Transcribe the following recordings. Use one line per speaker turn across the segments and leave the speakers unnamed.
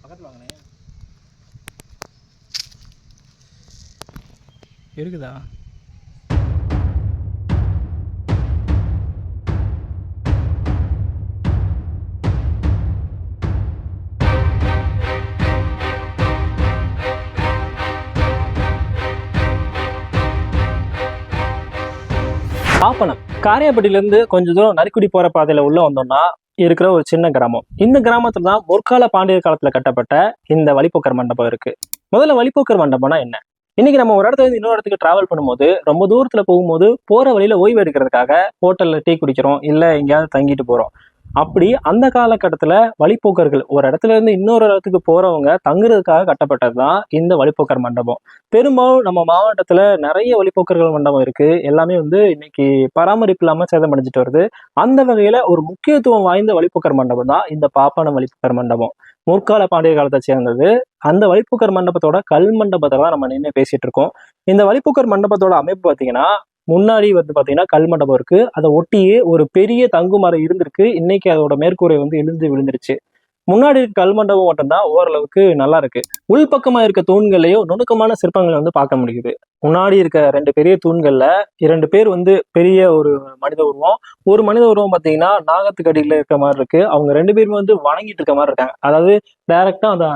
பக்கத்தில் வாங்கினேன் இருக்குதா? பாப்பனம் காரியாபட்டியிலேருந்து கொஞ்சம் தூரம் நரிக்குடி போகிற பாதையில் உள்ள வந்தோம்னா இருக்கிற ஒரு சின்ன கிராமம். இந்த கிராமத்துல தான் முற்கால பாண்டியர் காலத்துல கட்டப்பட்ட இந்த வழிப்போக்கர் மண்டபம் இருக்கு. முதல்ல வழிப்போக்கர் மண்டபம்னா என்ன? இன்னைக்கு நம்ம ஒரு இடத்துல இருந்து இன்னொரு இடத்துக்கு டிராவல் பண்ணும்போது ரொம்ப தூரத்துல போகும்போது போற வழியில ஓய்வு எடுக்கிறதுக்காக ஹோட்டல்ல டீ குடிக்கிறோம், இல்ல எங்கேயாவது தங்கிட்டு போறோம். அப்படி அந்த காலகட்டத்துல வழிப்போக்கர்கள் ஒரு இடத்துல இருந்து இன்னொரு இடத்துக்கு போறவங்க தங்குறதுக்காக கட்டப்பட்டதுதான் இந்த வழிப்போக்கர் மண்டபம். பெரும்பாலும் நம்ம மாவட்டத்துல நிறைய வழிப்போக்கர்கள் மண்டபம் இருக்கு. எல்லாமே இன்னைக்கு பராமரிப்பு இல்லாம சேதமடைஞ்சிட்டு வருது. அந்த வகையில ஒரு முக்கியத்துவம் வாய்ந்த வழிப்போக்கர் மண்டபம் தான் இந்த பாப்பானம் வழிப்போக்கர் மண்டபம். முற்கால பாண்டியர் காலத்தை சேர்ந்தது. அந்த வழிப்போக்கர் மண்டபத்தோட கல் மண்டபத்தை தான் நம்ம நின்று பேசிட்டு இருக்கோம். இந்த வழிப்போக்கர் மண்டபத்தோட அமைப்பு பாத்தீங்கன்னா, முன்னாடி பாத்தீங்கன்னா கல் மண்டபம் இருக்கு. அதை ஒட்டியே ஒரு பெரிய தங்கு மரம் இருந்திருக்கு. இன்னைக்கு அதோட மேற்கூரை இழுந்து விழுந்துருச்சு. முன்னாடி இருக்க கல் மண்டபம் மட்டும்தான் ஓரளவுக்கு நல்லா இருக்கு. உள்பக்கமா இருக்க தூண்கள்லயும் நுணுக்கமான சிற்பங்களை பார்க்க முடியுது. முன்னாடி இருக்க 2 பெரிய தூண்கள்ல 2 பேர் பெரிய ஒரு மனித உருவம். ஒரு மனித உருவம் பாத்தீங்கன்னா நாகத்துக்கு அடியில இருக்க மாதிரி இருக்கு. அவங்க 2 பேருமே வணங்கிட்டு இருக்க மாதிரி இருக்காங்க. அதாவது டைரக்டா அந்த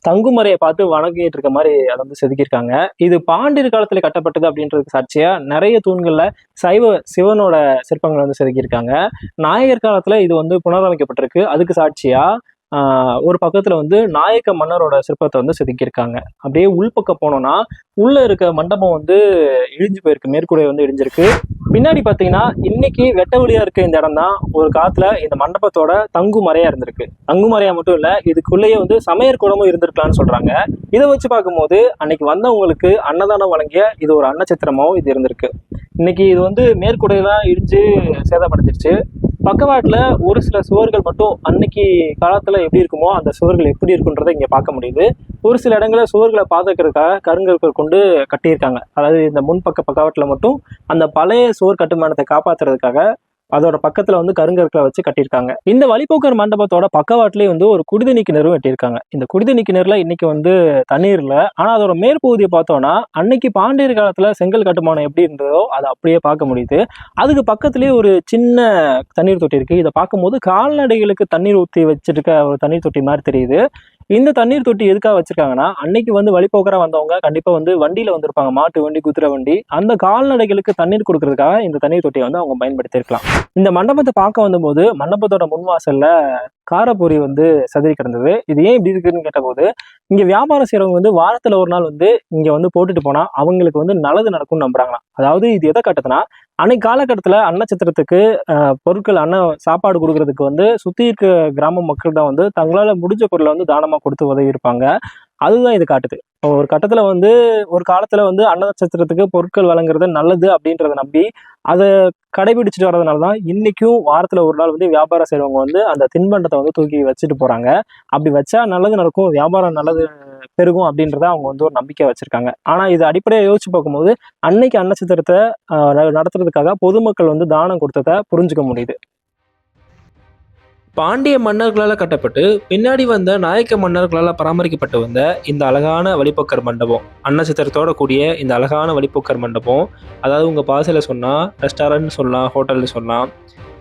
தங்குமறையை பார்த்து வணங்கிட்டு இருக்க மாதிரி அதை செதுக்கியிருக்காங்க. இது பாண்டியர் காலத்துல கட்டப்பட்டது அப்படின்றதுக்கு சாட்சியா நிறைய தூண்கள்ல சிவனோட சிற்பங்கள் செதுக்கியிருக்காங்க. நாயகர் காலத்துல இது புனரமைக்கப்பட்டிருக்கு. அதுக்கு சாட்சியா ஒரு பக்கத்துல நாயக்க மன்னரோட சிற்பத்தை செதுக்கியிருக்காங்க. அப்படியே உள்பக்கம் போனோம்னா உள்ள இருக்க மண்டபம் இடிஞ்சு போயிருக்கு. மேற்கூரை இடிஞ்சிருக்கு. பின்னாடி பாத்தீங்கன்னா இன்னைக்கு வெட்ட வழியா இருக்க இந்த இடம் தான் ஒரு காலத்துல இந்த மண்டபத்தோட தங்குமறையா இருந்திருக்கு. தங்குமறையா மட்டும் இல்ல, இதுக்குள்ளேயே சமையற் கூடமும் இருந்திருக்கலாம்னு சொல்றாங்க. இதை வச்சு பார்க்கும்போது அன்னைக்கு வந்தவங்களுக்கு அன்னதானம் வழங்கிய இது ஒரு அன்னச்சித்திரமாவும் இது இருந்திருக்கு. இன்னைக்கு இது மேற்கூடையெல்லாம் இடிஞ்சு சேதப்படுத்திருச்சு. பக்கவாட்டுல ஒரு சில சுவர்கள் மட்டும் அன்னைக்கு காலத்துல எப்படி இருக்குமோ அந்த சுவர்கள் எப்படி இருக்குன்றதை இங்க பார்க்க முடியுது. ஒரு சில இடங்கள சுவர்களை பாதுகாக்கிறதுக்காக கருங்கற்கள் கொண்டு கட்டியிருக்காங்க. அதாவது இந்த பக்கவாட்டுல மட்டும் அந்த பழைய சுவர் கட்டுமானத்தை காப்பாத்துறதுக்காக அதோட பக்கத்துல கருங்கற்களை வச்சு கட்டியிருக்காங்க. இந்த வழிப்போக்கர் மண்டபத்தோட பக்கவாட்டிலேயே ஒரு குடிதண்ணி கிணறும் வெட்டியிருக்காங்க. இந்த குடிதண்ணி கிணறுல இன்னைக்கு தண்ணீர் இல்லை. ஆனா அதோட மேற்பகுதியை பார்த்தோம்னா அன்னைக்கு பாண்டியர் காலத்துல செங்கல் கட்டுமானம் எப்படி இருந்ததோ அதை அப்படியே பார்க்க முடியுது. அதுக்கு பக்கத்துலயே ஒரு சின்ன தண்ணீர் தொட்டி இருக்கு. இதை பார்க்கும்போது கால்நடைகளுக்கு தண்ணீர் ஊற்றி வச்சிருக்க ஒரு தண்ணீர் தொட்டி மாதிரி தெரியுது. இந்த தண்ணீர் தொட்டி எதுக்காக வச்சிருக்காங்கன்னா, அன்னைக்கு வழிப்போக்கரா வந்தவங்க கண்டிப்பா வண்டியில வந்திருப்பாங்க. மாட்டு வண்டி, குதிரை வண்டி. அந்த கால்நடைகளுக்கு தண்ணீர் கொடுக்கறதுக்காக இந்த தண்ணீர் தொட்டியை அவங்க பயன்படுத்தியிருக்கலாம். இந்த மண்டபத்தை பார்க்க வந்தபோது மண்டபத்தோட முன்வாசல்ல காரப்பொரி சதுரி கிடந்தது. இது ஏன் இப்படி இருக்குன்னு கேட்டபோது, இங்க வியாபாரம் செய்யறவங்க வாரத்துல ஒரு நாள் இங்க போட்டுட்டு போனா அவங்களுக்கு நல்லது நடக்கும்னு நம்புறாங்களாம். அதாவது இது எதை காட்டுதுன்னா, அன்னைக்கு காலகட்டத்துல அன்னச்சத்திரத்துக்கு பொருட்கள் சாப்பாடு கொடுக்கறதுக்கு சுத்தி இருக்க கிராம மக்கள் தான் தங்களால முடிஞ்ச பொருளை தானமா கொடுத்து உதவி இருப்பாங்க. அதுதான் இது காட்டுது. ஒரு கட்டத்துல ஒரு காலத்துல அன்னச்சத்திரத்துக்கு பொருட்கள் வழங்குறது நல்லது அப்படின்றத நம்பி அதை கடைபிடிச்சிட்டு வர்றதுனாலதான் இன்னைக்கும் வாரத்துல ஒரு நாள் வியாபாரம் செய்யறவங்க அந்த தின்பண்டத்தை தூக்கி வச்சுட்டு போறாங்க. அப்படி வச்சா நல்லது நடக்கும், வியாபாரம் நல்லது பெருகும் அப்படின்றத அவங்க ஒரு நம்பிக்கை வச்சிருக்காங்க. ஆனா இது அடிப்படையா யோசிச்சு பார்க்கும்போது அன்னைக்கு அன்னச்சத்திரத்தை நடத்துறதுக்காக பொதுமக்கள் தானம் கொடுத்ததை புரிஞ்சுக்க முடியுது. பாண்டிய மன்னர்களால் கட்டப்பட்டு பின்னாடி வந்த நாயக்க மன்னர்களால் பராமரிக்கப்பட்டு வந்த இந்த அழகான வழிப்போக்கர் மண்டபம், அன்னச்சித்திரத்தோட கூடிய இந்த அழகான வழிப்போக்கர் மண்டபம், அதாவது உங்கள் பாசையில் சொன்னால் ரெஸ்டாரண்ட் சொல்லலாம், ஹோட்டல்னு சொல்லலாம்.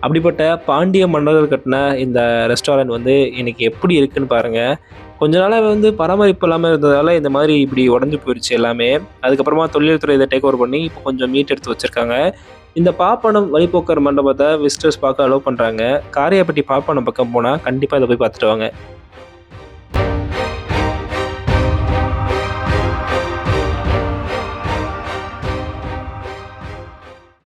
அப்படிப்பட்ட பாண்டிய மன்னர்கள் கட்டின இந்த ரெஸ்டாரண்ட் இன்னைக்கு எப்படி இருக்குன்னு பாருங்கள். கொஞ்ச நாளாக பராமரிப்பு இல்லாமல் இருந்ததால் இந்த மாதிரி இப்படி உடஞ்சி போயிடுச்சு எல்லாமே. அதுக்கப்புறமா தொழில்துறை இதை டேக் ஓவர் பண்ணி இப்போ கொஞ்சம் மீட் எடுத்து வச்சுருக்காங்க. இந்த பாப்பனம் வழிப்போக்கர் மண்டபத்தை விசிட்டர்ஸ் பார்க்க அலோவ் பண்ணுறாங்க. காரியாபட்டி பாப்பனம் பக்கம் போனால் கண்டிப்பாக இதை போய் பார்த்துட்டு வாங்க.